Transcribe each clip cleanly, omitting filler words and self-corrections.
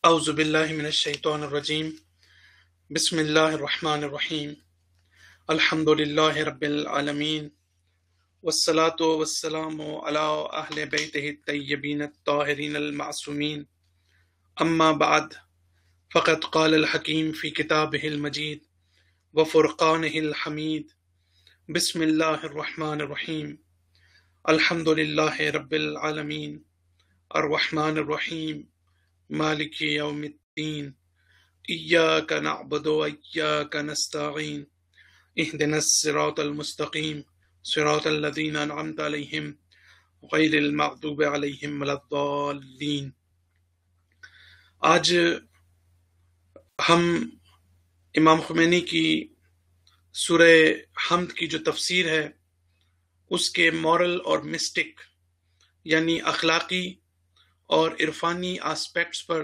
أعوذ بالله من الشيطان الرجيم بسم الله الرحمن الرحيم الحمد لله رب العالمين والصلاة والسلام على أهل بيته الطيبين الطاهرين المعصومين أما بعد فقد قال الحكيم في كتابه المجيد وفرقانه الحميد بسم الله الرحمن الرحيم الحمد لله رب العالمين الرحمن الرحيم مالك يوم الدين إياك نعبد وإياك نستعين اهدنا الصراط المستقيم صراط الذين أنعمت عليهم غير المغضوب عليهم ولا الضالين۔ آج ہم امام خمینی کی سورہ حمد کی جو تفسیر ہے اس کے مورل اور مسٹک یعنی اخلاقی اور عرفانی آسپیکٹس پر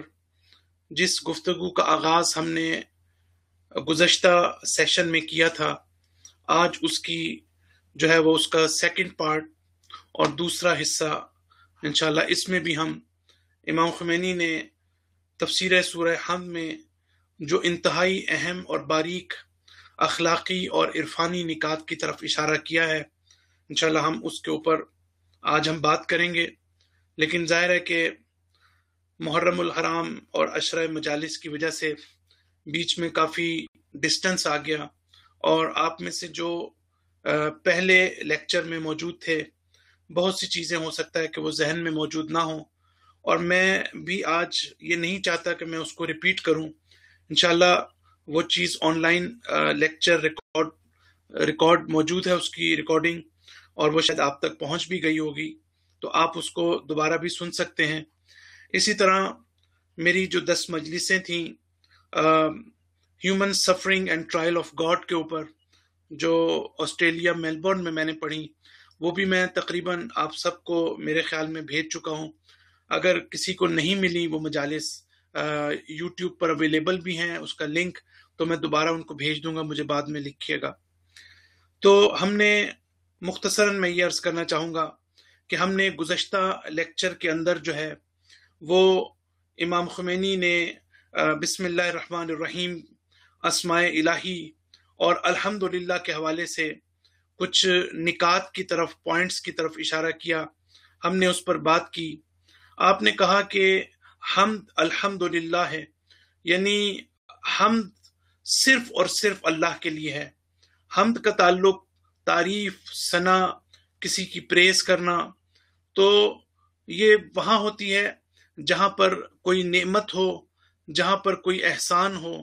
جس گفتگو کا آغاز ہم نے گزشتہ سیشن میں کیا تھا، آج اس کی جو ہے وہ اس کا سیکنڈ پارٹ اور دوسرا حصہ انشاءاللہ اس میں بھی ہم امام خمینی نے تفسیر سورہ حمد میں جو انتہائی اہم اور باریک اخلاقی اور عرفانی نکات کی طرف اشارہ کیا ہے انشاءاللہ ہم اس کے اوپر آج ہم بات کریں گے۔ لیکن ظاہر ہے کہ محرم الحرام اور عشرہ مجالس کی وجہ سے بیچ میں کافی ڈسٹنس آ گیا، اور آپ میں سے جو پہلے لیکچر میں موجود تھے بہت سی چیزیں ہو سکتا ہے کہ وہ ذہن میں موجود نہ ہوں، اور میں بھی آج یہ نہیں چاہتا کہ میں اس کو ریپیٹ کروں۔ انشاءاللہ وہ چیز آن لائن لیکچر ریکارڈ موجود ہے، اس کی ریکارڈنگ، اور وہ شاید آپ تک پہنچ بھی گئی ہوگی، تو آپ اس کو دوبارہ بھی سن سکتے ہیں۔ اسی طرح میری جو 10 مجلسیں تھیں human suffering and trial of God کے اوپر، جو آسٹریلیا میلبورن میں نے پڑھی، وہ بھی میں تقریباً آپ سب کو میرے خیال میں بھیج چکا ہوں۔ اگر کسی کو نہیں ملی وہ مجالس یوٹیوب پر اویلیبل بھی ہیں، اس کا لنک تو میں دوبارہ ان کو بھیج دوں گا، مجھے بعد میں لکھیے گا۔ تو ہم نے مختصراً میں یہ عرض کرنا چاہوں گا کہ ہم نے گزشتہ لیکچر کے اندر جو ہے وہ امام خمینی نے بسم اللہ الرحمن الرحیم، اسماء الہی اور الحمدللہ کے حوالے سے کچھ نکات کی طرف، پوائنٹس کی طرف اشارہ کیا، ہم نے اس پر بات کی۔ آپ نے کہا کہ حمد الحمدللہ ہے، یعنی حمد صرف اور صرف اللہ کے لیے ہے۔ حمد کا تعلق تعریف، ثنا، کسی کی پریز کرنا، تو یہ وہاں ہوتی ہے جہاں پر کوئی نعمت ہو، جہاں پر کوئی احسان ہو،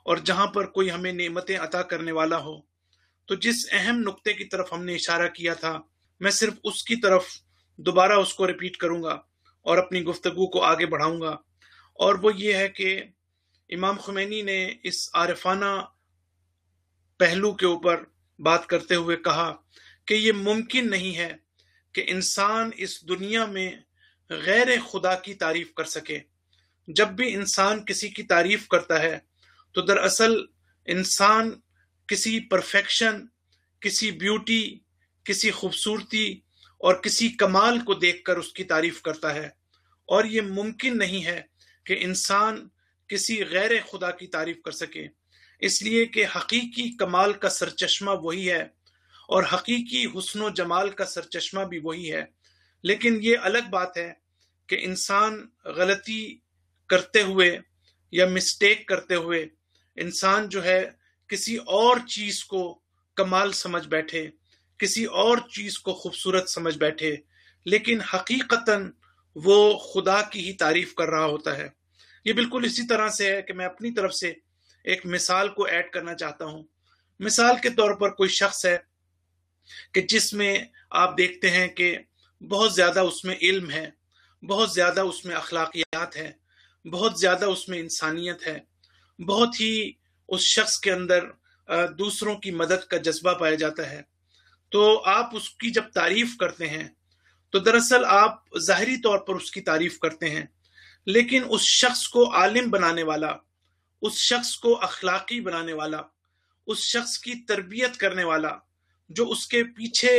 اور جہاں پر کوئی ہمیں نعمتیں عطا کرنے والا ہو۔ تو جس اہم نقطے کی طرف ہم نے اشارہ کیا تھا، میں صرف اس کی طرف دوبارہ اس کو ریپیٹ کروں گا اور اپنی گفتگو کو آگے بڑھاؤں گا، اور وہ یہ ہے کہ امام خمینی نے اس عارفانہ پہلو کے اوپر بات کرتے ہوئے کہا کہ یہ ممکن نہیں ہے کہ انسان اس دنیا میں غیر خدا کی تعریف کر سکے۔ جب بھی انسان کسی کی تعریف کرتا ہے تو دراصل انسان کسی پرفیکشن، کسی بیوٹی، کسی خوبصورتی اور کسی کمال کو دیکھ کر اس کی تعریف کرتا ہے، اور یہ ممکن نہیں ہے کہ انسان کسی غیر خدا کی تعریف کر سکے، اس لیے کہ حقیقی کمال کا سرچشمہ وہی ہے اور حقیقی حسن و جمال کا سرچشمہ بھی وہی ہے۔ لیکن یہ الگ بات ہے کہ انسان غلطی کرتے ہوئے یا مسٹیک کرتے ہوئے انسان جو ہے کسی اور چیز کو کمال سمجھ بیٹھے، کسی اور چیز کو خوبصورت سمجھ بیٹھے، لیکن حقیقتاً وہ خدا کی ہی تعریف کر رہا ہوتا ہے۔ یہ بالکل اسی طرح سے ہے کہ میں اپنی طرف سے ایک مثال کو ایڈ کرنا چاہتا ہوں۔ مثال کے طور پر کوئی شخص ہے کہ جس میں آپ دیکھتے ہیں کہ بہت زیادہ اس میں علم ہے، بہت زیادہ اس میں اخلاقیات ہے، بہت زیادہ اس میں انسانیت ہے، بہت ہی اس شخص کے اندر دوسروں کی مدد کا جذبہ پایا جاتا ہے۔ تو آپ اس کی جب تعریف کرتے ہیں تو دراصل آپ ظاہری طور پر اس کی تعریف کرتے ہیں، لیکن اس شخص کو عالم بنانے والا، اس شخص کو اخلاقی بنانے والا، اس شخص کی تربیت کرنے والا، جو اس کے پیچھے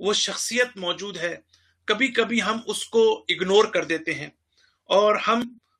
وہ شخصیت موجود ہے، کبھی کبھی ہم اس کو اگنور کر دیتے ہیں اور ہم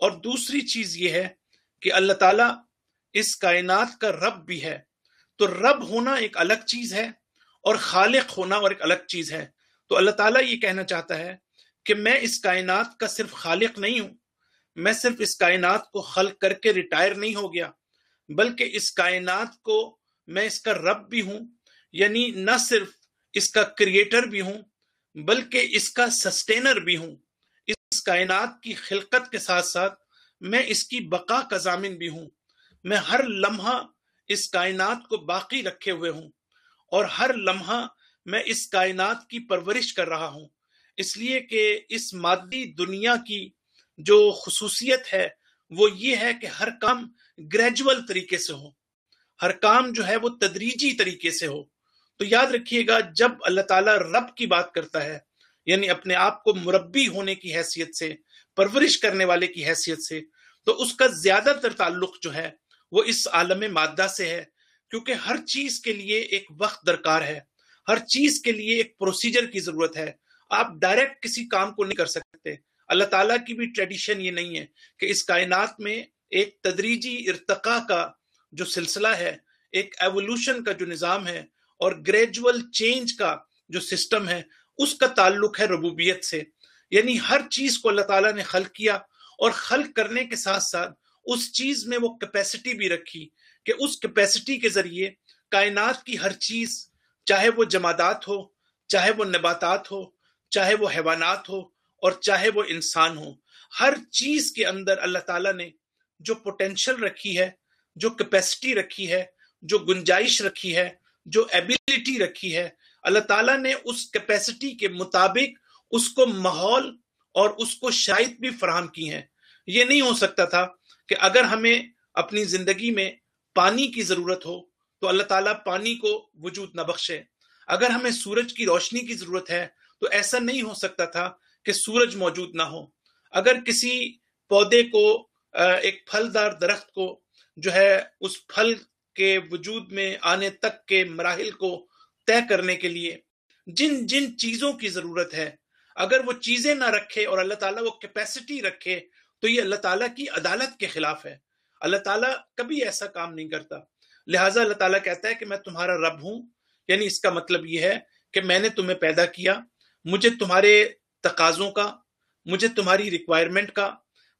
اور دوسری چیز یہ ہے کہ اللہ تعالیٰ اس کائنات کا رب بھی ہے. تو رب ہونا ایک الگ چیز ہے اور خالق ہونا اور ایک الگ چیز ہے. تو اللہ تعالیٰ یہ کہنا چاہتا ہے کہ میں اس کائنات کا صرف خالق نہیں ہوں، میں صرف اس کائنات کو خلق کر کے ریٹائر نہیں ہو گیا، بلکہ اس کائنات کو میں اس کا رب بھی ہوں. یعنی نہ صرف اس کا کریٹر بھی ہوں بلکہ اس کا سسٹینر بھی ہوں. اس کائنات کی خلقت کے ساتھ ساتھ میں اس کی بقا کا ضامن بھی ہوں. میں ہر لمحہ اس کائنات کو باقی رکھے ہوئے ہوں اور ہر لمحہ میں اس کائنات کی پرورش کر رہا ہوں. اس لیے کہ اس مادی دنیا کی جو خصوصیت ہے وہ یہ ہے کہ ہر کام گریجول طریقے سے ہو، ہر کام جو ہے وہ تدریجی طریقے سے ہو. تو یاد رکھیے گا، جب اللہ تعالیٰ رب کی بات کرتا ہے، یعنی اپنے آپ کو مربی ہونے کی حیثیت سے، پرورش کرنے والے کی حیثیت سے، تو اس کا زیادہ تر تعلق جو ہے وہ اس عالم مادہ سے ہے. کیونکہ ہر چیز کے لیے ایک وقت درکار ہے، ہر چیز کے لیے ایک پروسیجر کی ضرورت ہے. آپ ڈائریکٹ کسی کام کو نہیں کر سکتے. اللہ تعالیٰ کی بھی ٹریڈیشن یہ نہیں ہے کہ اس کائنات میں ایک تدریجی ارتقاء کا جو سلسلہ ہے، ایک ایوولوشن کا جو نظام ہے اور گریجول چینج کا جو سسٹم ہے، اس کا تعلق ہے ربوبیت سے. یعنی ہر چیز کو اللہ تعالیٰ نے خلق کیا اور خلق کرنے کے ساتھ ساتھ اس چیز میں وہ کیپیسٹی بھی رکھی کہ اس کیپیسٹی کے ذریعے کائنات کی ہر چیز، چاہے وہ جمادات ہو، چاہے وہ نباتات ہو، چاہے وہ حیوانات ہو اور چاہے وہ انسان ہو، ہر چیز کے اندر اللہ تعالیٰ نے جو پوٹینشل رکھی ہے، جو کیپیسٹی رکھی ہے، جو گنجائش رکھی ہے، جو ایبیلٹی رکھی ہے، اللہ تعالیٰ نے اس کیپیسٹی کے مطابق اس کو ماحول اور اس کو شرائط بھی فراہم کی ہیں. یہ نہیں ہو سکتا تھا کہ اگر ہمیں اپنی زندگی میں پانی کی ضرورت ہو تو اللہ تعالیٰ پانی کو وجود نہ بخشے. اگر ہمیں سورج کی روشنی کی ضرورت ہے تو ایسا نہیں ہو سکتا تھا کہ سورج موجود نہ ہو. اگر کسی پودے کو، ایک پھلدار درخت کو جو ہے اس پھل کے وجود میں آنے تک کے مراحل کو طے کرنے کے لیے جن جن چیزوں کی ضرورت ہے، اگر وہ چیزیں نہ رکھے اور اللہ تعالیٰ وہ کیپیسٹی رکھے تو یہ اللہ تعالیٰ کی عدالت کے خلاف ہے. اللہ تعالیٰ کبھی ایسا کام نہیں کرتا. لہٰذا اللہ تعالیٰ کہتا ہے کہ میں تمہارا رب ہوں. یعنی اس کا مطلب یہ ہے کہ میں نے تمہیں پیدا کیا، مجھے تمہارے تقاضوں کا، مجھے تمہاری ریکوائرمنٹ کا،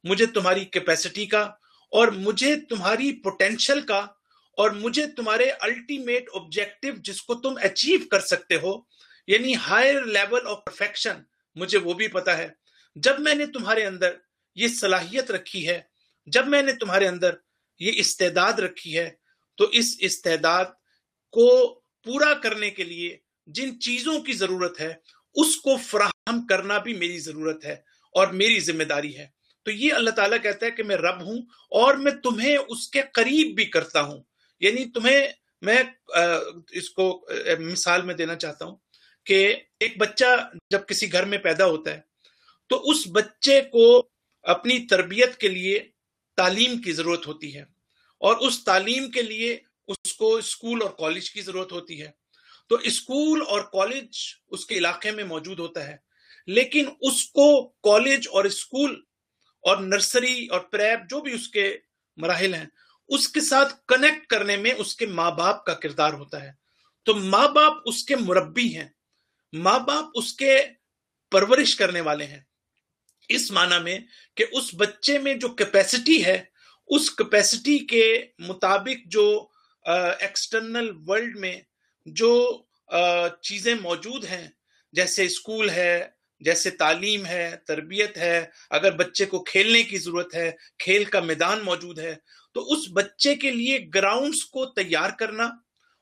مجھے تمہاری کیپیسٹی کا اور مجھے تمہاری پوٹینشل کا اور مجھے تمہارے الٹیمیٹ آبجیکٹو جس کو تم اچیو کر سکتے ہو، یعنی ہائر لیول آف پرفیکشن، مجھے وہ بھی پتا ہے. جب میں نے تمہارے اندر یہ صلاحیت رکھی ہے، جب میں نے تمہارے اندر یہ استعداد رکھی ہے، تو اس استعداد کو پورا کرنے کے لیے جن چیزوں کی ضرورت ہے اس کو فراہم کرنا بھی میری ضرورت ہے اور میری ذمہ داری ہے. تو یہ اللہ تعالیٰ کہتا ہے کہ میں رب ہوں اور میں تمہیں اس کے قریب بھی کرتا ہوں. یعنی تمہیں میں اس کو مثال میں دینا چاہتا ہوں کہ ایک بچہ جب کسی گھر میں پیدا ہوتا ہے تو اس بچے کو اپنی تربیت کے لیے تعلیم کی ضرورت ہوتی ہے اور اس تعلیم کے لیے اس کو اسکول اور کالج کی ضرورت ہوتی ہے. تو اسکول اور کالج اس کے علاقے میں موجود ہوتا ہے، لیکن اس کو کالج اور اسکول اور نرسری اور پریپ جو بھی اس کے مراحل ہیں اس کے ساتھ کنیکٹ کرنے میں اس کے ماں باپ کا کردار ہوتا ہے. تو ماں باپ اس کے مربی ہیں، ماں باپ اس کے پرورش کرنے والے ہیں، اس معنی میں کہ اس بچے میں جو کیپیسٹی ہے اس کیپیسٹی کے مطابق جو ایکسٹرنل ورلڈ میں جو چیزیں موجود ہیں، جیسے اسکول ہے، جیسے تعلیم ہے، تربیت ہے، اگر بچے کو کھیلنے کی ضرورت ہے، کھیل کا میدان موجود ہے، تو اس بچے کے لیے گراؤنڈز کو تیار کرنا،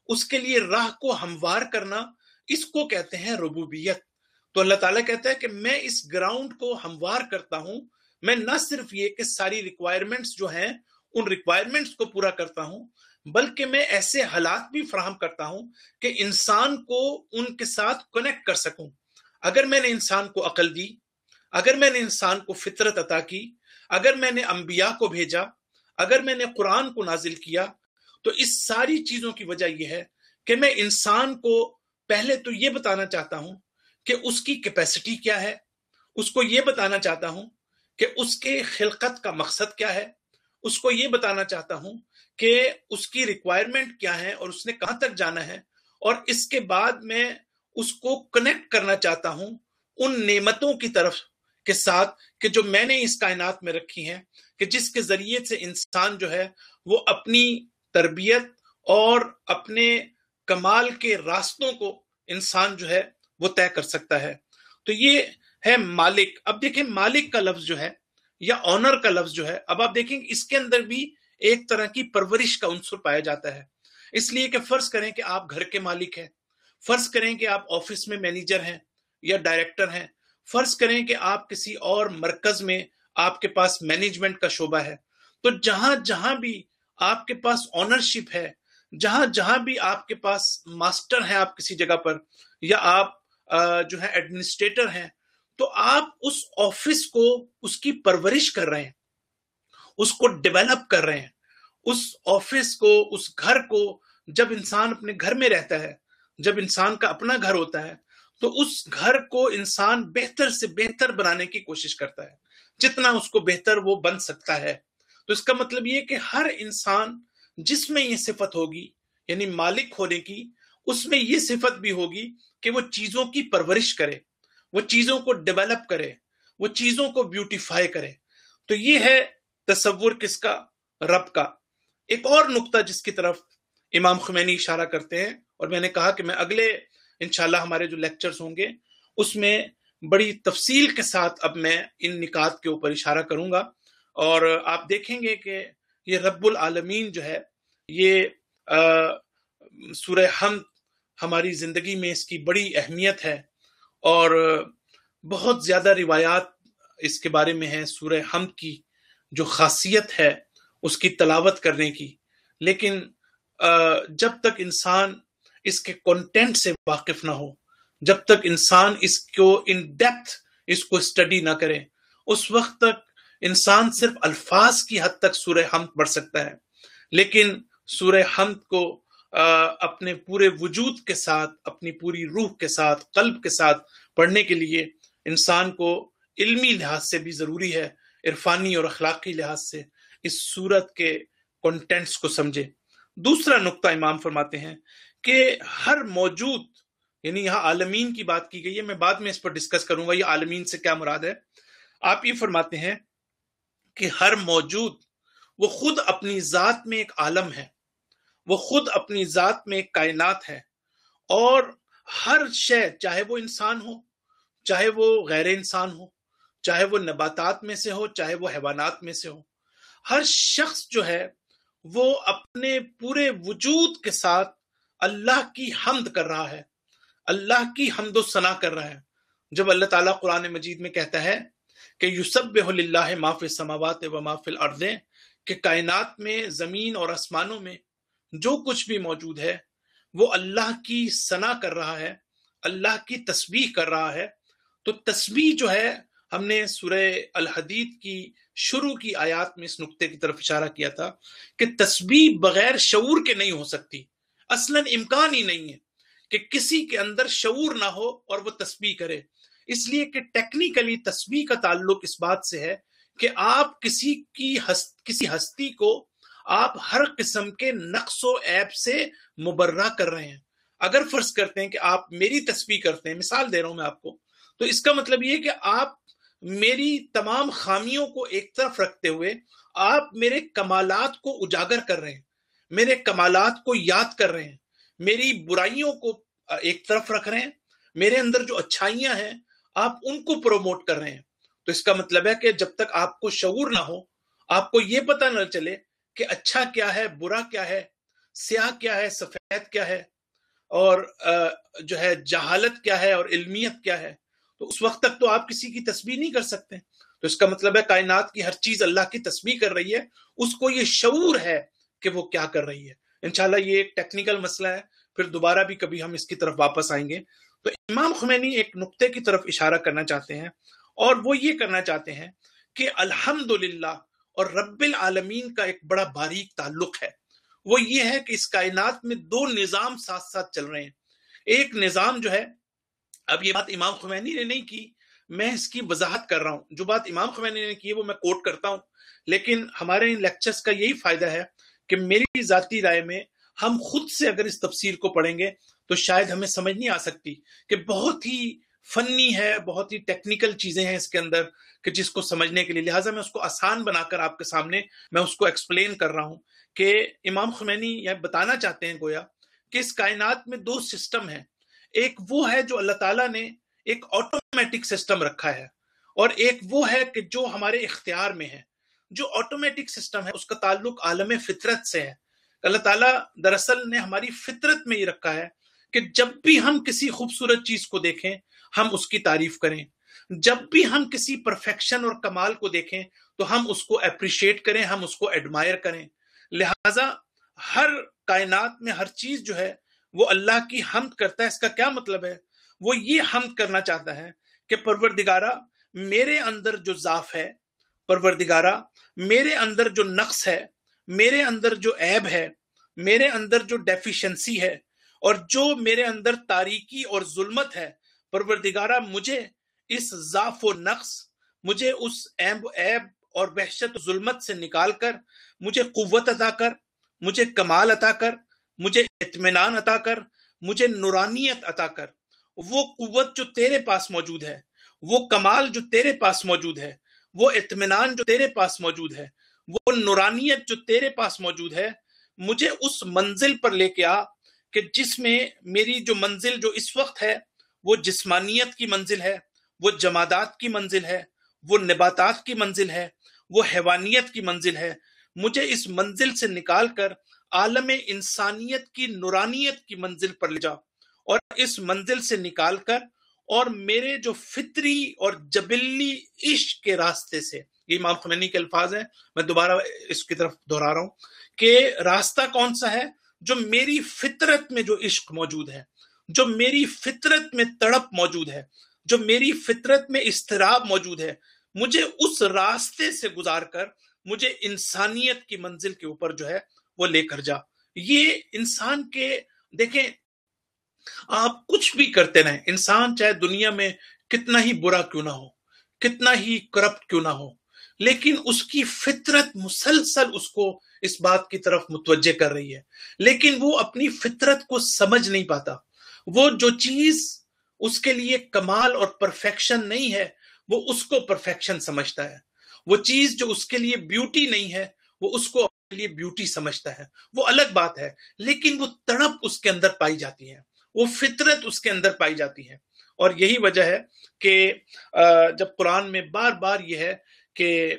اس کے لیے راہ کو ہموار کرنا، اس کو کہتے ہیں ربوبیت. تو اللہ تعالیٰ کہتا ہے کہ میں اس گراؤنڈ کو ہموار کرتا ہوں. میں نہ صرف یہ کہ ساری ریکوائرمنٹس جو ہیں ان ریکوائرمنٹس کو پورا کرتا ہوں، بلکہ میں ایسے حالات بھی فراہم کرتا ہوں کہ انسان کو ان کے ساتھ کنیکٹ کر سکوں. اگر میں نے انسان کو عقل دی، اگر میں نے انسان کو فطرت عطا کی، اگر میں نے انبیاء کو بھیجا، اگر میں نے قرآن کو نازل کیا، تو اس ساری چیزوں کی وجہ یہ ہے کہ میں انسان کو پہلے تو یہ بتانا چاہتا ہوں کہ اس کی کیپیسٹی کیا ہے، اس کو یہ بتانا چاہتا ہوں کہ اس کے خلقت کا مقصد کیا ہے، اس کو یہ بتانا چاہتا ہوں کہ اس کی ریکوائرمنٹ کیا ہے اور اس نے کہاں تک جانا ہے، اور اس کے بعد میں اس کو کنیکٹ کرنا چاہتا ہوں ان نعمتوں کی طرف کے ساتھ کہ جو میں نے اس کائنات میں رکھی ہیں، کہ جس کے ذریعے سے انسان جو ہے وہ اپنی تربیت اور اپنے کمال کے راستوں کو انسان جو ہے وہ طے کر سکتا ہے۔ تو یہ ہے مالک۔ اب دیکھیں مالک کا لفظ جو ہے یا آنر کا لفظ جو ہے، اب آپ دیکھیں اس کے اندر بھی ایک طرح کی پرورش کا عنصر پایا جاتا ہے۔ اس لیے کہ فرض کریں کہ آپ گھر کے مالک ہیں، فرض کریں کہ آپ آفس میں مینیجر ہیں یا ڈائریکٹر ہیں، فرض کریں کہ آپ کسی اور مرکز میں آپ کے پاس مینجمنٹ کا شعبہ ہے، تو جہاں جہاں بھی آپ کے پاس آنرشپ ہے، جہاں جہاں بھی آپ کے پاس ماسٹر ہیں آپ کسی جگہ پر، یا آپ جو ہے ایڈمنسٹریٹر ہیں، تو آپ اس آفس کو اس کی پرورش کر رہے ہیں، اس کو ڈیولپ کر رہے ہیں۔ اس آفس کو، اس گھر کو، جب انسان اپنے گھر میں رہتا ہے، جب انسان کا اپنا گھر ہوتا ہے، تو اس گھر کو انسان بہتر سے بہتر بنانے کی کوشش کرتا ہے، جتنا اس کو بہتر وہ بن سکتا ہے۔ تو اس کا مطلب یہ کہ ہر انسان جس میں یہ صفت ہوگی، یعنی مالک ہونے کی، اس میں یہ صفت بھی ہوگی کہ وہ چیزوں کی پرورش کرے، وہ چیزوں کو ڈیولپ کرے، وہ چیزوں کو بیوٹیفائی کرے۔ تو یہ ہے تصور کس کا؟ رب کا۔ ایک اور نقطہ جس کی طرف امام خمینی اشارہ کرتے ہیں، اور میں نے کہا کہ میں اگلے انشاءاللہ ہمارے جو لیکچرز ہوں گے اس میں بڑی تفصیل کے ساتھ اب میں ان نکات کے اوپر اشارہ کروں گا، اور آپ دیکھیں گے کہ یہ رب العالمین جو ہے، یہ سورہ حمد ہماری زندگی میں اس کی بڑی اہمیت ہے، اور بہت زیادہ روایات اس کے بارے میں ہیں، سورہ حمد کی جو خاصیت ہے اس کی تلاوت کرنے کی۔ لیکن جب تک انسان اس کے کنٹینٹ سے واقف نہ ہو، جب تک انسان اس کو ان ڈیپتھ اس کو اسٹڈی نہ کرے، اس وقت تک انسان صرف الفاظ کی حد تک سورہ حمد پڑھ سکتا ہے، لیکن سورہ حمد کو اپنے پورے وجود کے ساتھ، اپنی پوری روح کے ساتھ، قلب کے ساتھ پڑھنے کے لیے انسان کو علمی لحاظ سے بھی ضروری ہے، عرفانی اور اخلاقی لحاظ سے اس سورت کے کنٹینٹس کو سمجھے۔ دوسرا نقطہ امام فرماتے ہیں کہ ہر موجود، یعنی یہاں عالمین کی بات کی گئی ہے، میں بعد میں اس پر ڈسکس کروں گا یہ عالمین سے کیا مراد ہے۔ آپ یہ فرماتے ہیں کہ ہر موجود وہ خود اپنی ذات میں ایک عالم ہے، وہ خود اپنی ذات میں ایک کائنات ہے، اور ہر شے، چاہے وہ انسان ہو، چاہے وہ غیر انسان ہو، چاہے وہ نباتات میں سے ہو، چاہے وہ حیوانات میں سے ہو، ہر شخص جو ہے وہ اپنے پورے وجود کے ساتھ اللہ کی حمد کر رہا ہے، اللہ کی حمد و ثنا کر رہا ہے۔ جب اللہ تعالیٰ قرآن مجید میں کہتا ہے کہ یسبح للہ ما فی السماوات و ما فی الارض، کہ کائنات میں، زمین اور آسمانوں میں جو کچھ بھی موجود ہے وہ اللہ کی ثنا کر رہا ہے، اللہ کی تسبیح کر رہا ہے۔ تو تسبیح جو ہے، ہم نے سورہ الحدید کی شروع کی آیات میں اس نقطے کی طرف اشارہ کیا تھا کہ تسبیح بغیر شعور کے نہیں ہو سکتی، اصلاً امکان ہی نہیں ہے کہ کسی کے اندر شعور نہ ہو اور وہ تسبیح کرے، اس لیے کہ ٹیکنیکلی تسبیح کا تعلق اس بات سے ہے کہ آپ کسی ہستی کو آپ ہر قسم کے نقص و عیب سے مبرہ کر رہے ہیں۔ اگر فرض کرتے ہیں کہ آپ میری تسبیح کرتے ہیں، مثال دے رہا ہوں میں آپ کو، تو اس کا مطلب یہ کہ آپ میری تمام خامیوں کو ایک طرف رکھتے ہوئے آپ میرے کمالات کو اجاگر کر رہے ہیں، میرے کمالات کو یاد کر رہے ہیں، میری برائیوں کو ایک طرف رکھ رہے ہیں، میرے اندر جو اچھائیاں ہیں آپ ان کو پروموٹ کر رہے ہیں۔ تو اس کا مطلب ہے کہ جب تک آپ کو شعور نہ ہو، آپ کو یہ پتہ نہ چلے کہ اچھا کیا ہے، برا کیا ہے، سیاہ کیا ہے، سفید کیا ہے، اور جو ہے جہالت کیا ہے اور علمیت کیا ہے، تو اس وقت تک تو آپ کسی کی تسبیح نہیں کر سکتے۔ تو اس کا مطلب ہے کائنات کی ہر چیز اللہ کی تسبیح کر رہی ہے، اس کو یہ شعور ہے کہ وہ کیا کر رہی ہے۔ انشاءاللہ یہ ایک ٹیکنیکل مسئلہ ہے، پھر دوبارہ بھی کبھی ہم اس کی طرف واپس آئیں گے۔ تو امام خمینی ایک نقطے کی طرف اشارہ کرنا چاہتے ہیں، اور وہ یہ کرنا چاہتے ہیں کہ الحمدللہ اور رب العالمین کا ایک بڑا باریک تعلق ہے۔ وہ یہ ہے کہ اس کائنات میں دو نظام ساتھ ساتھ چل رہے ہیں۔ ایک نظام جو ہے، اب یہ بات امام خمینی نے نہیں کی، میں اس کی وضاحت کر رہا ہوں. جو بات امام خمینی نے کی ہے وہ میں کوٹ کرتا ہوں، لیکن ہمارے ان لیکچرز کا یہی فائدہ ہے کہ میری ذاتی رائے میں ہم خود سے اگر اس تفسیر کو پڑھیں گے تو شاید ہمیں سمجھ نہیں آ سکتی، کہ بہت ہی فنی ہے، بہت ہی ٹیکنیکل چیزیں ہیں اس کے اندر کہ جس کو سمجھنے کے لیے، لہٰذا میں اس کو آسان بنا کر آپ کے سامنے میں اس کو ایکسپلین کر رہا ہوں کہ امام خمینی یہ بتانا چاہتے ہیں گویا کہ اس کائنات میں دو سسٹم ہیں. ایک وہ ہے جو اللہ تعالیٰ نے ایک آٹومیٹک سسٹم رکھا ہے، اور ایک وہ ہے کہ جو ہمارے اختیار میں ہے. جو آٹومیٹک سسٹم ہے اس کا تعلق عالم فطرت سے ہے. اللہ تعالیٰ دراصل نے ہماری فطرت میں یہ رکھا ہے کہ جب بھی ہم کسی خوبصورت چیز کو دیکھیں ہم اس کی تعریف کریں، جب بھی ہم کسی پرفیکشن اور کمال کو دیکھیں تو ہم اس کو اپریشیٹ کریں، ہم اس کو ایڈمائر کریں. لہٰذا ہر کائنات میں ہر چیز جو ہے وہ اللہ کی حمد کرتا ہے. اس کا کیا مطلب ہے؟ وہ یہ حمد کرنا چاہتا ہے کہ پروردگارہ میرے اندر جو ضعف ہے، پروردگارہ میرے اندر جو نقص ہے، میرے اندر جو عیب ہے، میرے اندر جو ڈیفیشنسی ہے، اور جو میرے اندر تاریکی اور ظلمت ہے، پروردگارہ مجھے اس ضعف و نقص، مجھے اس عیب اور وحشت و ظلمت سے نکال کر مجھے قوت عطا کر، مجھے کمال عطا کر، مجھے اطمینان عطا کر، مجھے نورانیت عطا کر. وہ قوت جو تیرے پاس موجود ہے، وہ کمال جو تیرے پاس موجود ہے، وہ اطمینان جو تیرے پاس موجود ہے، وہ نورانیت جو تیرے پاس موجود ہے، مجھے اس منزل پر لے کے آ کہ جس میں میری جو منزل جو اس وقت ہے وہ جسمانیت کی منزل ہے، وہ جمادات کی منزل ہے، وہ نباتات کی منزل ہے، وہ حیوانیت کی منزل ہے. مجھے اس منزل سے نکال کر عالم انسانیت کی نورانیت کی منزل پر لے جا، اور اس منزل سے نکال کر اور میرے جو فطری اور جبلی عشق کے راستے سے، یہ امام خمینی کے الفاظ ہیں، میں دوبارہ اس کی طرف دہرا رہا ہوں کہ راستہ کون سا ہے؟ جو میری فطرت میں جو عشق موجود ہے، جو میری فطرت میں تڑپ موجود ہے، جو میری فطرت میں اضطراب موجود ہے، مجھے اس راستے سے گزار کر مجھے انسانیت کی منزل کے اوپر جو ہے وہ لے کر جا. یہ انسان کے، دیکھیں آپ کچھ بھی کرتے رہیں، انسان چاہے دنیا میں کتنا ہی برا کیوں نہ ہو، کتنا ہی کرپٹ کیوں نہ ہو، لیکن اس کی فطرت مسلسل اس کو اس بات کی طرف متوجہ کر رہی ہے، لیکن وہ اپنی فطرت کو سمجھ نہیں پاتا. وہ جو چیز اس کے لیے کمال اور پرفیکشن نہیں ہے وہ اس کو پرفیکشن سمجھتا ہے. وہ چیز جو اس کے لیے بیوٹی نہیں ہے وہ اس کو اپنے لیے بیوٹی سمجھتا ہے. وہ الگ بات ہے، لیکن وہ تڑپ اس کے اندر پائی جاتی ہے، وہ فطرت اس کے اندر پائی جاتی ہے. اور یہی وجہ ہے کہ جب قرآن میں بار بار یہ ہے کہ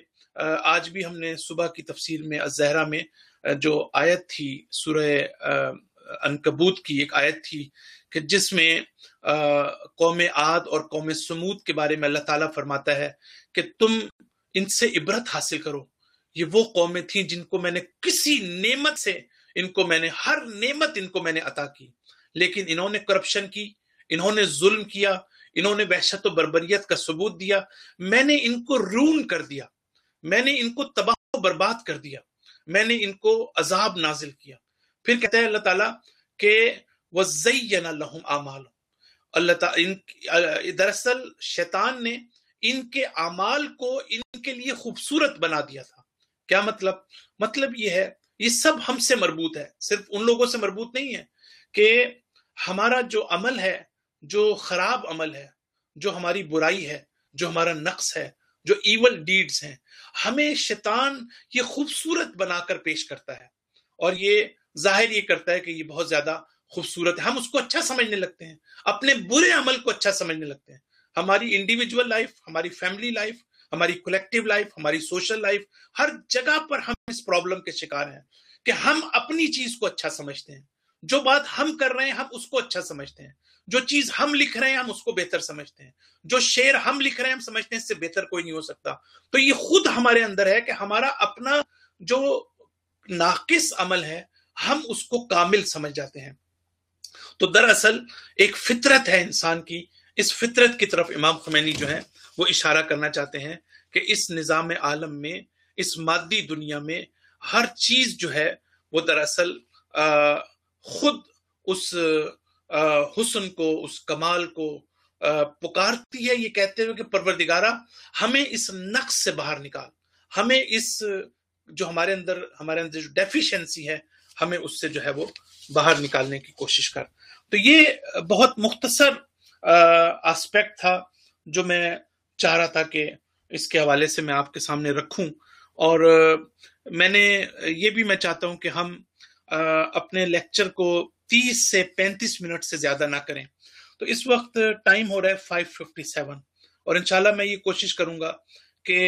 آج بھی ہم نے صبح کی تفسیر میں الزہرا میں جو آیت تھی، سورہ عنکبوت کی ایک آیت تھی کہ جس میں قوم عاد اور قوم سمود کے بارے میں اللہ تعالیٰ فرماتا ہے کہ تم ان سے عبرت حاصل کرو. یہ وہ قومیں تھیں جن کو میں نے کسی نعمت سے، ان کو میں نے ہر نعمت ان کو میں نے عطا کی، لیکن انہوں نے کرپشن کی، انہوں نے ظلم کیا، انہوں نے وحشت و بربریت کا ثبوت دیا. میں نے ان کو رون کر دیا، میں نے ان کو تباہ و برباد کر دیا، میں نے ان کو عذاب نازل کیا. پھر کہتا ہے اللہ تعالیٰ کہ وَزَيَّنَ لَهُمْ أَعْمَالُهُمْ. اللہ تعالیٰ دراصل شیطان نے ان کے اعمال کو ان کے لیے خوبصورت بنا دیا تھا. کیا مطلب یہ ہے، یہ سب ہم سے مربوط ہے، صرف ان لوگوں سے مربوط نہیں ہے کہ ہمارا جو عمل ہے، جو خراب عمل ہے، جو ہماری برائی ہے، جو ہمارا نقص ہے، جو ایول ڈیڈز ہیں، ہمیں شیطان یہ خوبصورت بنا کر پیش کرتا ہے، اور یہ ظاہر یہ کرتا ہے کہ یہ بہت زیادہ خوبصورت ہے. ہم اس کو اچھا سمجھنے لگتے ہیں، اپنے برے عمل کو اچھا سمجھنے لگتے ہیں. ہماری انڈیویجول لائف، ہماری فیملی لائف، ہماری کولیکٹیو لائف، ہماری سوشل لائف، ہر جگہ پر ہم اس پرابلم کے شکار ہیں کہ ہم اپنی چیز کو اچھا سمجھتے ہیں. جو بات ہم کر رہے ہیں ہم اس کو اچھا سمجھتے ہیں، جو چیز ہم لکھ رہے ہیں ہم اس کو بہتر سمجھتے ہیں، جو شعر ہم لکھ رہے ہیں ہم سمجھتے ہیں اس سے بہتر کوئی نہیں ہو سکتا. تو یہ خود ہمارے اندر ہے کہ ہمارا اپنا جو ناقص عمل ہے ہم اس کو کامل سمجھ جاتے ہیں. تو دراصل ایک فطرت ہے انسان کی، اس فطرت کی طرف امام خمینی جو ہے وہ اشارہ کرنا چاہتے ہیں کہ اس نظام عالم میں، اس مادی دنیا میں ہر چیز جو ہے وہ دراصل خود اس حسن کو، اس کمال کو، پکارتی ہے یہ کہتے ہوئے کہ پروردگارہ ہمیں اس نقص سے باہر نکال، ہمیں اس جو ہمارے اندر جو ڈیفیشنسی ہے ہمیں اس سے جو ہے وہ باہر نکالنے کی کوشش کر۔ تو یہ بہت مختصر آسپیکٹ تھا جو میں چاہ رہا تھا کہ اس کے حوالے سے میں آپ کے سامنے رکھوں، اور میں نے یہ بھی میں چاہتا ہوں کہ ہم اپنے لیکچر کو 30 سے 35 منٹ سے زیادہ نہ کریں۔ تو اس وقت ٹائم ہو رہا ہے 5:57، اور انشاءاللہ میں یہ کوشش کروں گا کہ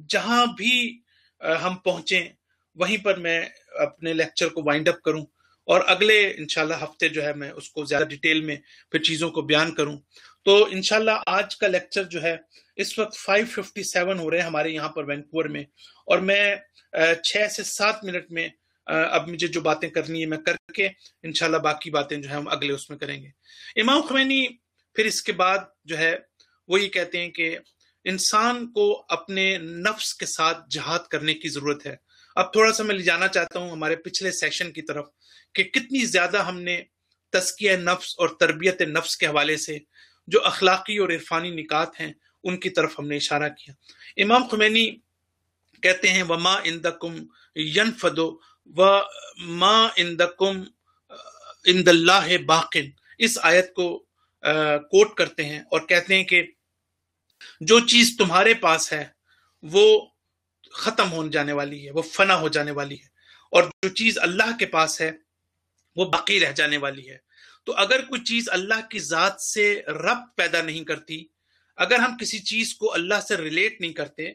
جہاں بھی ہم پہنچیں وہیں پر میں اپنے لیکچر کو وائنڈ اپ کروں، اور اگلے انشاءاللہ ہفتے جو ہے میں اس کو زیادہ ڈیٹیل میں پھر چیزوں کو بیان کروں۔ تو انشاءاللہ آج کا لیکچر جو ہے اس وقت 5:57 ہو رہے ہیں ہمارے یہاں پر وینکوور میں، اور میں 6 سے 7 منٹ میں اب مجھے جو باتیں کرنی ہے میں کر کے انشاءاللہ باقی باتیں جو ہے ہم اگلے اس میں کریں گے۔ امام خمینی پھر اس کے بعد جو ہے وہ یہ کہتے ہیں کہ انسان کو اپنے نفس کے ساتھ جہاد کرنے کی ضرورت ہے۔ اب تھوڑا سا میں لے جانا چاہتا ہوں ہمارے پچھلے سیشن کی طرف کہ کتنی زیادہ ہم نے تزکیہ نفس اور تربیت نفس کے حوالے سے جو اخلاقی اور عرفانی نکات ہیں ان کی طرف ہم نے اشارہ کیا۔ امام خمینی کہتے ہیں وما عندکم ینفد وما عندکم عند اللہ باقٍ، اس آیت کو کوٹ کرتے ہیں اور کہتے ہیں کہ جو چیز تمہارے پاس ہے وہ ختم ہو جانے والی ہے، وہ فنا ہو جانے والی ہے، اور جو چیز اللہ کے پاس ہے وہ باقی رہ جانے والی ہے۔ تو اگر کوئی چیز اللہ کی ذات سے ربط پیدا نہیں کرتی، اگر ہم کسی چیز کو اللہ سے ریلیٹ نہیں کرتے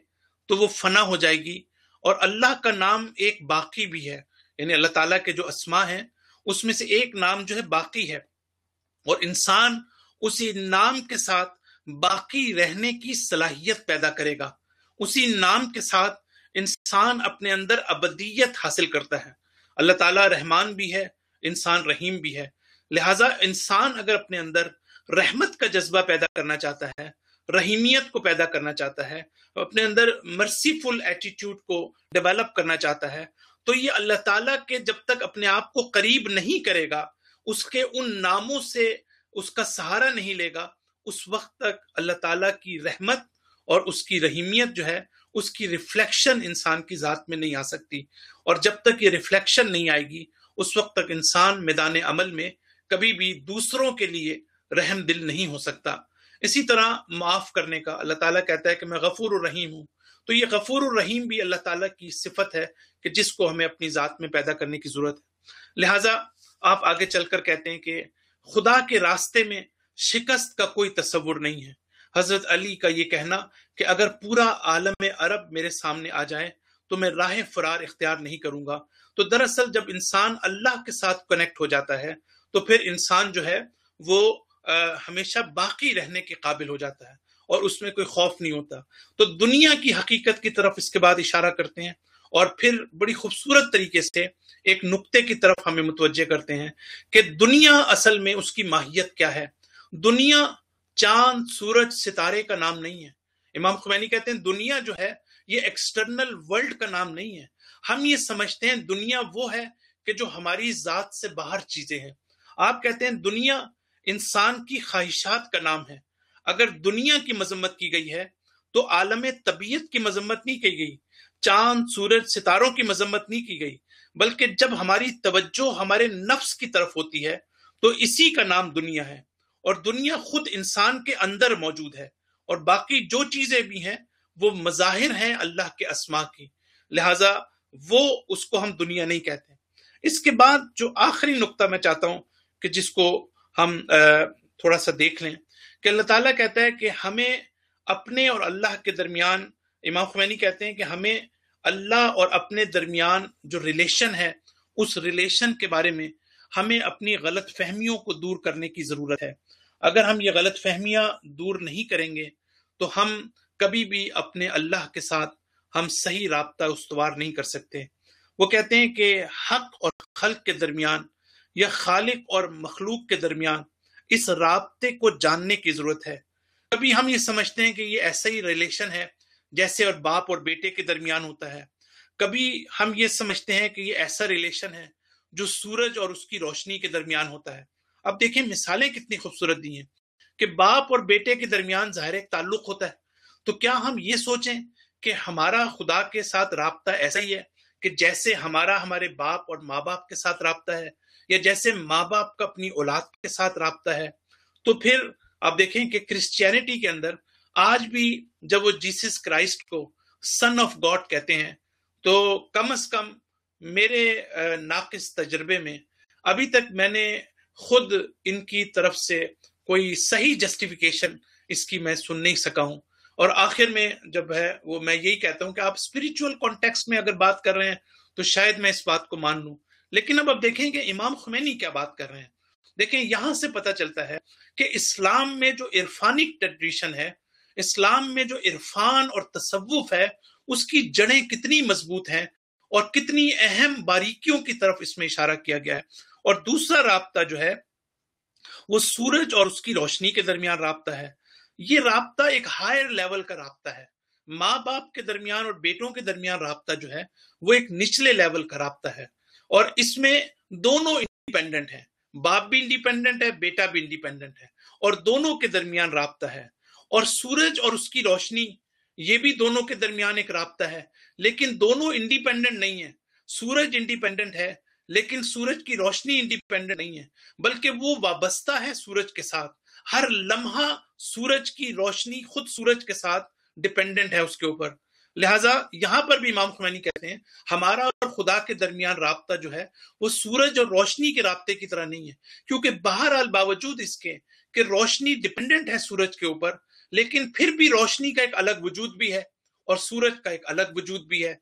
تو وہ فنا ہو جائے گی، اور اللہ کا نام ایک باقی بھی ہے، یعنی اللہ تعالیٰ کے جو اسماء ہیں اس میں سے ایک نام جو ہے باقی ہے، اور انسان اسی نام کے ساتھ باقی رہنے کی صلاحیت پیدا کرے گا، اسی نام کے ساتھ انسان اپنے اندر ابدیت حاصل کرتا ہے۔ اللہ تعالیٰ رحمان بھی ہے، انسان رحیم بھی ہے، لہٰذا انسان اگر اپنے اندر رحمت کا جذبہ پیدا کرنا چاہتا ہے، رحیمیت کو پیدا کرنا چاہتا ہے، اپنے اندر مرسیفل ایٹیٹیوڈ کو ڈیولپ کرنا چاہتا ہے، تو یہ اللہ تعالیٰ کے جب تک اپنے آپ کو قریب نہیں کرے گا، اس کے ان ناموں سے اس کا سہارا نہیں لے گا، اس وقت تک اللہ تعالیٰ کی رحمت اور اس کی رحیمیت جو ہے اس کی ریفلیکشن انسان کی ذات میں نہیں آ سکتی، اور جب تک یہ ریفلیکشن نہیں آئے گی اس وقت تک انسان میدان عمل میں کبھی بھی دوسروں کے لیے رحم دل نہیں ہو سکتا۔ اسی طرح معاف کرنے کا اللہ تعالیٰ کہتا ہے کہ میں غفور الرحیم ہوں، تو یہ غفور الرحیم بھی اللہ تعالیٰ کی صفت ہے کہ جس کو ہمیں اپنی ذات میں پیدا کرنے کی ضرورت ہے۔ لہٰذا آپ آگے چل کر کہتے ہیں کہ خدا کے راستے میں شکست کا کوئی تصور نہیں ہے۔ حضرت علی کا یہ کہنا کہ اگر پورا عالم عرب میرے سامنے آ جائے تو میں راہ فرار اختیار نہیں کروں گا، تو دراصل جب انسان اللہ کے ساتھ کنیکٹ ہو جاتا ہے تو پھر انسان جو ہے وہ ہمیشہ باقی رہنے کے قابل ہو جاتا ہے اور اس میں کوئی خوف نہیں ہوتا۔ تو دنیا کی حقیقت کی طرف اس کے بعد اشارہ کرتے ہیں، اور پھر بڑی خوبصورت طریقے سے ایک نقطے کی طرف ہمیں متوجہ کرتے ہیں کہ دنیا اصل میں اس کی ماہیت کیا ہے۔ دنیا چاند، سورج، ستارے کا نام نہیں ہے۔ امام خمینی کہتے ہیں دنیا جو ہے یہ ایکسٹرنل ورلڈ کا نام نہیں ہے۔ ہم یہ سمجھتے ہیں دنیا وہ ہے کہ جو ہماری ذات سے باہر چیزیں ہیں۔ آپ کہتے ہیں دنیا انسان کی خواہشات کا نام ہے۔ اگر دنیا کی مذمت کی گئی ہے تو عالم طبیعت کی مذمت نہیں کی گئی، چاند، سورج، ستاروں کی مذمت نہیں کی گئی، بلکہ جب ہماری توجہ ہمارے نفس کی طرف ہوتی ہے تو اسی کا نام دنیا ہے، اور دنیا خود انسان کے اندر موجود ہے، اور باقی جو چیزیں بھی ہیں وہ مظاہر ہیں اللہ کے اسماء کی، لہٰذا وہ اس کو ہم دنیا نہیں کہتے۔ اس کے بعد جو آخری نقطہ میں چاہتا ہوں کہ جس کو ہم تھوڑا سا دیکھ لیں کہ اللہ تعالیٰ کہتا ہے کہ ہمیں اپنے اور اللہ کے درمیان، امام خمینی کہتے ہیں کہ ہمیں اللہ اور اپنے درمیان جو ریلیشن ہے اس ریلیشن کے بارے میں ہمیں اپنی غلط فہمیوں کو دور کرنے کی ضرورت ہے۔ اگر ہم یہ غلط فہمیاں دور نہیں کریں گے تو ہم کبھی بھی اپنے اللہ کے ساتھ ہم صحیح رابطہ استوار نہیں کر سکتے۔ وہ کہتے ہیں کہ حق اور خلق کے درمیان یا خالق اور مخلوق کے درمیان اس رابطے کو جاننے کی ضرورت ہے۔ کبھی ہم یہ سمجھتے ہیں کہ یہ ایسا ہی ریلیشن ہے جیسے اور باپ اور بیٹے کے درمیان ہوتا ہے، کبھی ہم یہ سمجھتے ہیں کہ یہ ایسا ریلیشن ہے جو سورج اور اس کی روشنی کے درمیان ہوتا ہے۔ اب دیکھیں مثالیں کتنی خوبصورت دی ہیں کہ باپ اور بیٹے کے درمیان ظاہر ایک تعلق ہوتا ہے، تو کیا ہم یہ سوچیں کہ ہمارا خدا کے ساتھ رابطہ ایسا ہی ہے کہ جیسے ہمارا ہمارے باپ اور ماں باپ کے ساتھ رابطہ ہے، یا جیسے ماں باپ کا اپنی اولاد کے ساتھ رابطہ ہے؟ تو پھر آپ دیکھیں کہ کرسچینٹی کے اندر آج بھی جب وہ جیسس کرائسٹ کو سن آف گاڈ کہتے ہیں، تو کم از کم میرے ناقص تجربے میں ابھی تک میں نے خود ان کی طرف سے کوئی صحیح جسٹیفیکیشن اس کی میں سن نہیں سکا ہوں. اور آخر میں جب ہے وہ میں یہی کہتا ہوں کہ آپ اسپریچول کانٹیکسٹ میں اگر بات کر رہے ہیں تو شاید میں اس بات کو مان لوں، لیکن اب دیکھیں کہ امام خمینی کیا بات کر رہے ہیں. دیکھیں یہاں سے پتہ چلتا ہے کہ اسلام میں جو عرفانی ٹریڈیشن ہے، اسلام میں جو عرفان اور تصوف ہے، اس کی جڑیں کتنی مضبوط ہیں اور کتنی اہم باریکیوں کی طرف اس میں اشارہ کیا گیا ہے. اور دوسرا رابطہ جو ہے وہ سورج اور اس کی روشنی کے درمیان رابطہ ہے. یہ رابطہ ایک ہائر لیول کا رابطہ ہے. ماں باپ کے درمیان اور بیٹوں کے درمیان رابطہ جو ہے وہ ایک نچلے لیول کا رابطہ ہے، اور اس میں دونوں انڈیپینڈنٹ ہیں. باپ بھی انڈیپینڈنٹ ہے، بیٹا بھی انڈیپینڈنٹ ہے، اور دونوں کے درمیان رابطہ ہے. اور سورج اور اس کی روشنی، یہ بھی دونوں کے درمیان ایک رابطہ ہے، لیکن دونوں انڈیپینڈنٹ نہیں ہیں. سورج انڈیپینڈنٹ ہے لیکن سورج کی روشنی انڈیپینڈنٹ نہیں ہے، بلکہ وہ وابستہ ہے سورج کے ساتھ. ہر لمحہ سورج کی روشنی خود سورج کے ساتھ ڈیپینڈنٹ ہے اس کے اوپر. لہٰذا یہاں پر بھی امام خمینی کہتے ہیں ہمارا اور خدا کے درمیان رابطہ جو ہے وہ سورج اور روشنی کے رابطے کی طرح نہیں ہے، کیونکہ بہرحال باوجود اس کے کہ روشنی ڈیپینڈنٹ ہے سورج کے اوپر، لیکن پھر بھی روشنی کا ایک الگ وجود بھی ہے اور سورج کا ایک الگ وجود بھی ہے.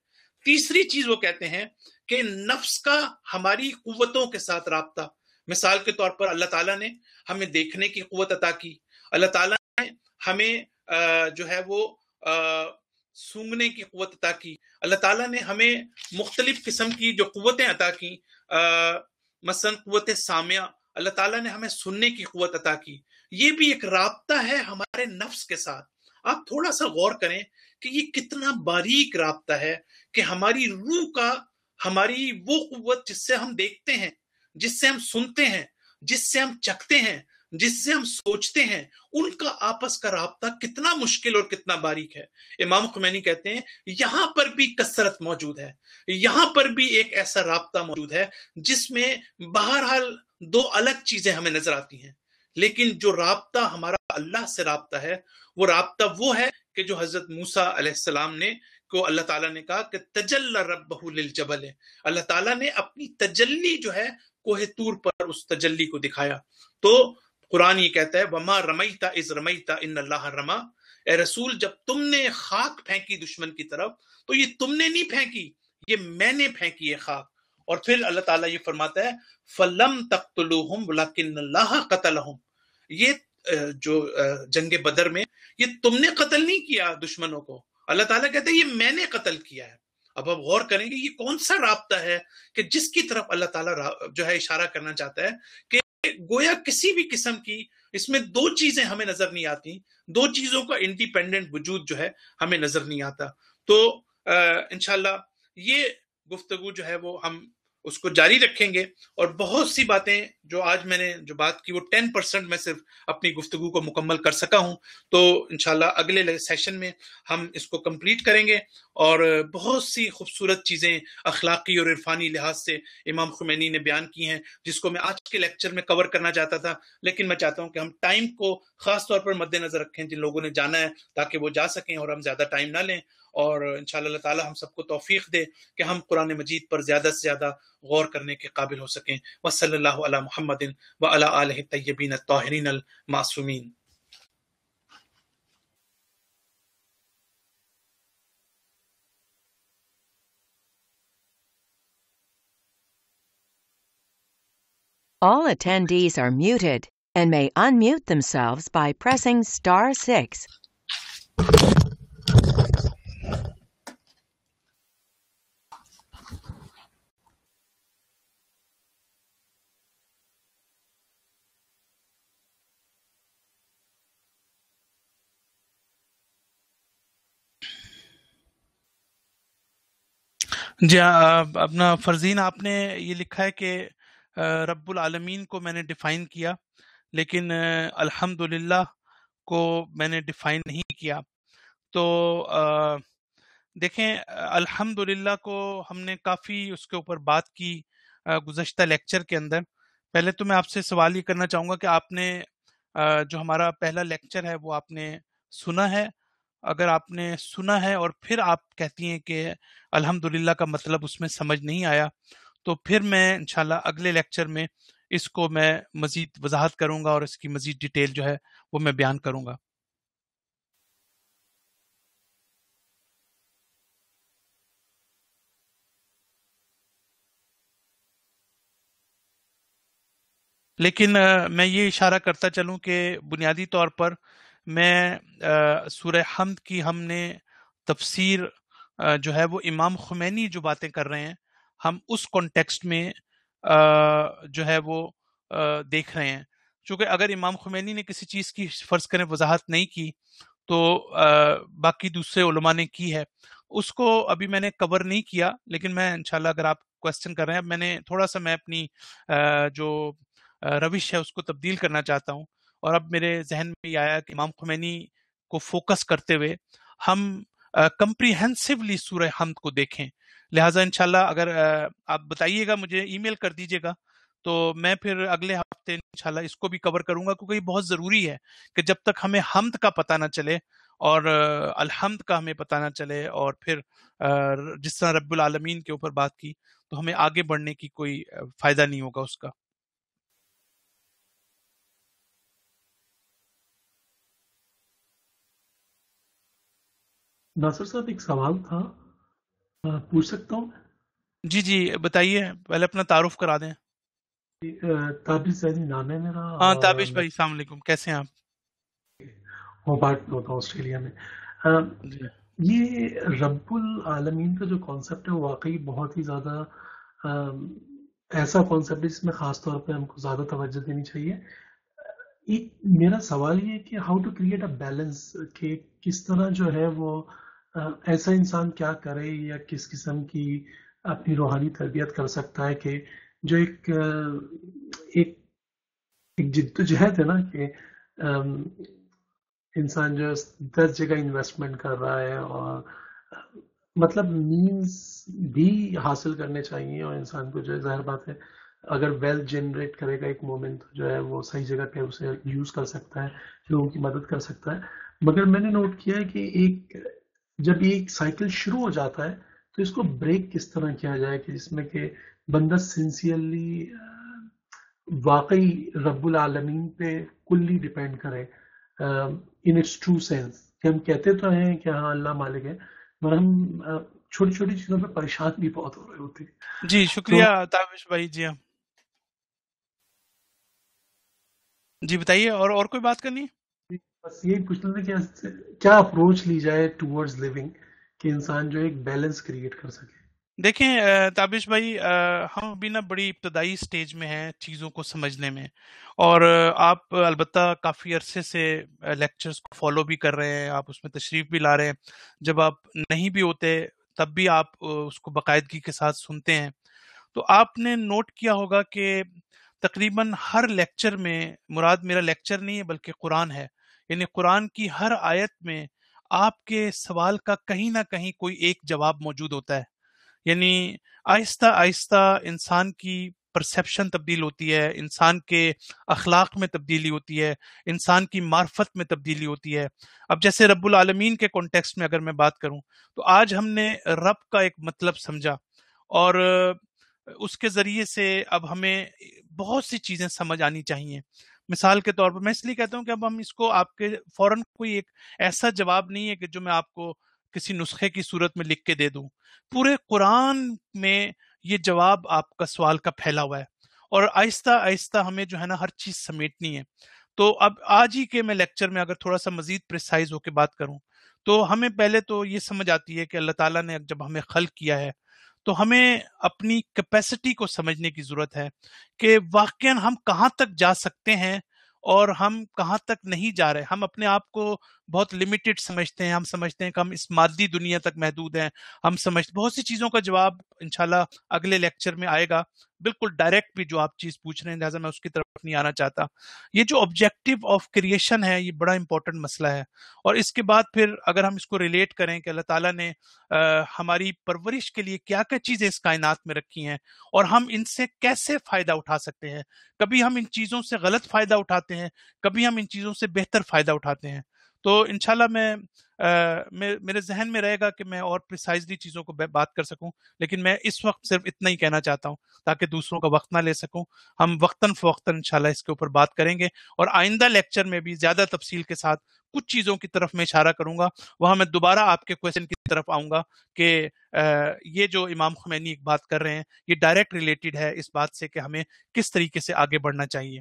تیسری چیز وہ کہتے ہیں کہ نفس کا ہماری قوتوں کے ساتھ رابطہ. مثال کے طور پر اللہ تعالیٰ نے ہمیں دیکھنے کی قوت عطا کی، اللہ تعالیٰ نے ہمیں جو ہے وہ سونگنے کی قوت عطا کی، اللہ تعالیٰ نے ہمیں مختلف قسم کی جو قوتیں عطا کی، مثلا قوت سامعہ، اللہ تعالیٰ نے ہمیں سننے کی قوت عطا کی. یہ بھی ایک رابطہ ہے ہمارے نفس کے ساتھ. آپ تھوڑا سا غور کریں کہ یہ کتنا باریک رابطہ ہے کہ ہماری روح کا، ہماری وہ قوت جس سے ہم دیکھتے ہیں، جس سے ہم سنتے ہیں، جس سے ہم چکھتے ہیں، جس سے ہم سوچتے ہیں، ان کا آپس کا رابطہ کتنا مشکل اور کتنا باریک ہے. امام خمینی کہتے ہیں یہاں پر بھی کثرت موجود ہے، یہاں پر بھی ایک ایسا رابطہ موجود ہے جس میں بہرحال دو الگ چیزیں ہمیں نظر آتی ہیں، لیکن جو رابطہ ہمارا اللہ سے رابطہ ہے وہ رابطہ وہ ہے کہ جو حضرت موسیٰ علیہ السلام نے کو اللہ تعالیٰ نے کہا کہ تجلی ربہ للجبل، اللہ تعالیٰ نے اپنی تجلی جو ہے کوہ طور پر اس تجلی کو دکھایا. تو قرآن یہ کہتا ہے وما رمیت اذ رمیت ان اللہ رما، اے رسول جب تم نے خاک پھینکی دشمن کی طرف تو یہ تم نے نہیں پھینکی، یہ میں نے پھینکی ہے خاک. اور پھر اللہ تعالیٰ یہ فرماتا ہے فلم تقتلوہم ولکن اللہ قتلہم، یہ جو جنگ بدر میں یہ تم نے قتل نہیں کیا دشمنوں کو، اللہ تعالیٰ کہتا ہے یہ میں نے قتل کیا ہے. اب آپ غور کریں گے یہ کون سا رابطہ ہے کہ جس کی طرف اللہ تعالیٰ جو ہے اشارہ کرنا چاہتا ہے کہ گویا کسی بھی قسم کی اس میں دو چیزیں ہمیں نظر نہیں آتی، دو چیزوں کا انڈیپینڈنٹ وجود جو ہے ہمیں نظر نہیں آتا. تو انشاءاللہ یہ گفتگو جو ہے وہ ہم اس کو جاری رکھیں گے، اور بہت سی باتیں جو آج میں نے جو بات کی وہ 10% میں صرف اپنی گفتگو کو مکمل کر سکا ہوں. تو انشاءاللہ اگلے سیشن میں ہم اس کو کمپلیٹ کریں گے، اور بہت سی خوبصورت چیزیں اخلاقی اور عرفانی لحاظ سے امام خمینی نے بیان کی ہیں جس کو میں آج کے لیکچر میں کور کرنا چاہتا تھا، لیکن میں چاہتا ہوں کہ ہم ٹائم کو خاص طور پر مد نظر رکھیں جن لوگوں نے جانا ہے تاکہ وہ جا سکیں اور ہم زیادہ ٹائم نہ لیں. اور انشاءاللہ اللہ تعالی ہم سب کو توفیق دے کہ ہم قرآن مجید پر زیادہ سے زیادہ غور کرنے کے قابل ہو سکیں. وصلی اللہ علی محمد وعلی آلہ الطیبین الطاہرین المعصومین. All attendees are muted and may unmute themselves by pressing *6. جی اپنا فرزین آپ نے یہ لکھا ہے کہ رب العالمین کو میں نے ڈیفائن کیا لیکن الحمدللہ کو میں نے ڈیفائن نہیں کیا. تو دیکھیں الحمدللہ کو ہم نے کافی اس کے اوپر بات کی گزشتہ لیکچر کے اندر. پہلے تو میں آپ سے سوال یہ کرنا چاہوں گا کہ آپ نے جو ہمارا پہلا لیکچر ہے وہ آپ نے سنا ہے؟ اگر آپ نے سنا ہے اور پھر آپ کہتی ہیں کہ الحمدللہ کا مطلب اس میں سمجھ نہیں آیا، تو پھر میں انشاءاللہ اگلے لیکچر میں اس کو میں مزید وضاحت کروں گا اور اس کی مزید ڈیٹیل جو ہے وہ میں بیان کروں گا. لیکن میں یہ اشارہ کرتا چلوں کہ بنیادی طور پر میں سورہ حمد کی ہم نے تفسیر جو ہے وہ امام خمینی جو باتیں کر رہے ہیں ہم اس کانٹیکسٹ میں جو ہے وہ دیکھ رہے ہیں. چونکہ اگر امام خمینی نے کسی چیز کی فرض کریں وضاحت نہیں کی تو باقی دوسرے علماء نے کی ہے، اس کو ابھی میں نے کور نہیں کیا. لیکن میں انشاءاللہ اگر آپ کوسچن کر رہے ہیں، میں نے تھوڑا سا میں اپنی جو روش ہے اس کو تبدیل کرنا چاہتا ہوں، اور اب میرے ذہن میں یہ آیا کہ امام خمینی کو فوکس کرتے ہوئے ہم کمپریہنسولی سورہ حمد کو دیکھیں. لہٰذا انشاءاللہ اگر آپ بتائیے گا، مجھے ای میل کر دیجیے گا، تو میں پھر اگلے ہفتے انشاءاللہ اس کو بھی کور کروں گا، کیونکہ یہ بہت ضروری ہے کہ جب تک ہمیں حمد کا پتہ نہ چلے اور الحمد کا ہمیں پتہ نہ چلے اور پھر جس طرح رب العالمین کے اوپر بات کی، تو ہمیں آگے بڑھنے کی کوئی فائدہ نہیں ہوگا اس کا. ناصر صاحب ایک سوال تھا، پوچھ سکتا ہوں؟ جی جی بتائیے، پہلے اپنا تعارف کرا دیں. تابر زینی نام ہے میرا، ہاں اور تابش میں بھائی السلام علیکم، کیسے ہیں آپ؟ ہوبارٹ میں ہوتا ہوں، آسٹریلیا میں. جی یہ رب العالمین کا جو کانسیپٹ ہے وہ واقعی بہت ہی زیادہ ایسا کانسیپٹ ہے جس میں خاص طور پہ ہم کو زیادہ توجہ دینی چاہیے. ایک میرا سوال یہ ہے کہ how to create a balance, کہ کس طرح جو ہے وہ ایسا انسان کیا کرے یا کس قسم کی اپنی روحانی تربیت کر سکتا ہے کہ جو ایک جدوجہد ہے نا، کہ انسان جو 10 جگہ انویسٹمنٹ کر رہا ہے، اور مطلب مینز بھی حاصل کرنے چاہیے، اور انسان کو جو ہے ظاہر بات ہے اگر ویلتھ جنریٹ کرے گا ایک مومنٹ جو ہے وہ صحیح جگہ پہ اسے یوز کر سکتا ہے، لوگوں کی مدد کر سکتا ہے. مگر میں نے نوٹ کیا ہے کہ جب یہ ایک سائیکل شروع ہو جاتا ہے تو اس کو بریک کس طرح کیا جائے کہ جس میں کہ بندہ سنسیئرلی واقعی رب العالمین پہ کلی ڈیپینڈ کرے ان اٹس ٹرو سینس. کہ ہم کہتے تو ہیں کہ ہاں اللہ مالک ہے، مگر ہم چھوٹی چھوٹی چیزوں پہ پریشان بھی بہت ہو رہے ہوتے ہیں. جی شکریہ تابش بھائی. جی ہاں جی بتائیے، اور کوئی بات کرنی ہے؟ بس یہی پوچھنا تھا کہ کیا اپروچ لی جائے ٹورڈز لیونگ کہ انسان جو ایک بیلنس کریٹ کر سکے. دیکھیں تابش بھائی، ہم ابھی نا بڑی ابتدائی سٹیج میں ہیں چیزوں کو سمجھنے میں، اور آپ البتہ کافی عرصے سے لیکچرز کو فالو بھی کر رہے ہیں، آپ اس میں تشریف بھی لا رہے ہیں. جب آپ نہیں بھی ہوتے تب بھی آپ اس کو باقاعدگی کے ساتھ سنتے ہیں. تو آپ نے نوٹ کیا ہوگا کہ تقریباً ہر لیکچر میں، مراد میرا لیکچر نہیں ہے بلکہ قرآن ہے، یعنی قرآن کی ہر آیت میں آپ کے سوال کا کہیں نہ کہیں کوئی ایک جواب موجود ہوتا ہے. یعنی آہستہ آہستہ انسان کی پرسیپشن تبدیل ہوتی ہے، انسان کے اخلاق میں تبدیلی ہوتی ہے، انسان کی معرفت میں تبدیلی ہوتی ہے. اب جیسے رب العالمین کے کانٹیکسٹ میں اگر میں بات کروں تو آج ہم نے رب کا ایک مطلب سمجھا، اور اس کے ذریعے سے اب ہمیں بہت سی چیزیں سمجھ آنی چاہیے. مثال کے طور پر میں اس لیے کہتا ہوں کہ اب ہم اس کو آپ کے فوراً کوئی ایک ایسا جواب نہیں ہے کہ جو میں آپ کو کسی نسخے کی صورت میں لکھ کے دے دوں. پورے قرآن میں یہ جواب آپ کا سوال کا پھیلا ہوا ہے، اور آہستہ آہستہ ہمیں جو ہے نا ہر چیز سمیٹنی ہے. تو اب آج ہی کے میں لیکچر میں اگر تھوڑا سا مزید پریسائز ہو کے بات کروں تو ہمیں پہلے تو یہ سمجھ آتی ہے کہ اللہ تعالیٰ نے جب ہمیں خلق کیا ہے تو ہمیں اپنی کیپیسٹی کو سمجھنے کی ضرورت ہے کہ واقعاً ہم کہاں تک جا سکتے ہیں اور ہم کہاں تک نہیں جا رہے. ہم اپنے آپ کو بہت لمیٹڈ سمجھتے ہیں، ہم سمجھتے ہیں کہ ہم اس مادی دنیا تک محدود ہیں، ہم سمجھتے بہت سی چیزوں کا جواب انشاءاللہ اگلے لیکچر میں آئے گا، بالکل ڈائریکٹ بھی جو آپ چیز پوچھ رہے ہیں، لہٰذا میں اس کی طرف نہیں آنا چاہتا. یہ جو آبجیکٹو آف کریشن ہے یہ بڑا امپورٹنٹ مسئلہ ہے. اور اس کے بعد پھر اگر ہم اس کو ریلیٹ کریں کہ اللہ تعالیٰ نے ہماری پرورش کے لیے کیا کیا چیزیں اس کائنات میں رکھی ہیں اور ہم ان سے کیسے فائدہ اٹھا سکتے ہیں. کبھی ہم ان چیزوں سے غلط فائدہ اٹھاتے ہیں, کبھی ہم ان چیزوں سے بہتر فائدہ اٹھاتے ہیں. تو انشاءاللہ میرے ذہن میں رہے گا کہ میں اور پریسائزلی چیزوں کو بات کر سکوں, لیکن میں اس وقت صرف اتنا ہی کہنا چاہتا ہوں تاکہ دوسروں کا وقت نہ لے سکوں. ہم وقتاً فوقتاً انشاءاللہ اس کے اوپر بات کریں گے, اور آئندہ لیکچر میں بھی زیادہ تفصیل کے ساتھ کچھ چیزوں کی طرف میں اشارہ کروں گا. وہاں میں دوبارہ آپ کے کویشچن کی طرف آؤں گا کہ یہ جو امام خمینی ایک بات کر رہے ہیں یہ ڈائریکٹ ریلیٹڈ ہے اس بات سے کہ ہمیں کس طریقے سے آگے بڑھنا چاہیے.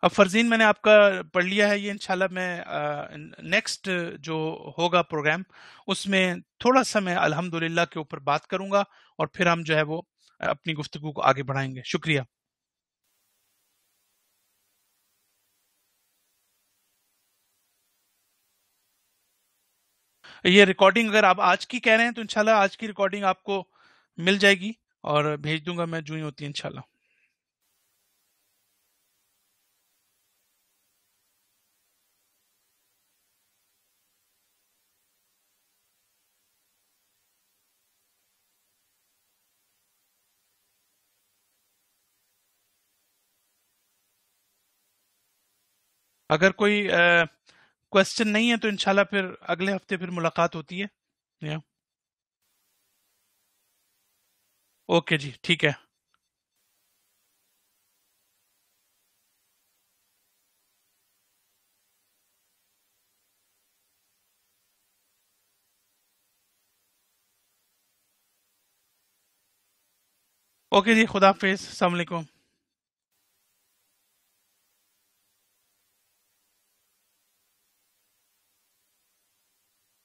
اب فرزین میں نے آپ کا پڑھ لیا ہے یہ. انشاءاللہ میں نیکسٹ جو ہوگا پروگرام اس میں تھوڑا سا میں الحمدللہ کے اوپر بات کروں گا, اور پھر ہم جو ہے وہ اپنی گفتگو کو آگے بڑھائیں گے. شکریہ. یہ ریکارڈنگ اگر آپ آج کی کہہ رہے ہیں تو انشاءاللہ آج کی ریکارڈنگ آپ کو مل جائے گی اور بھیج دوں گا میں جو ہی ہوتی ہے انشاءاللہ. اگر کوئی کوشچن نہیں ہے تو انشاءاللہ پھر اگلے ہفتے پھر ملاقات ہوتی ہے. اوکے جی, ٹھیک ہے. اوکے جی, خدا حافظ, السلام علیکم.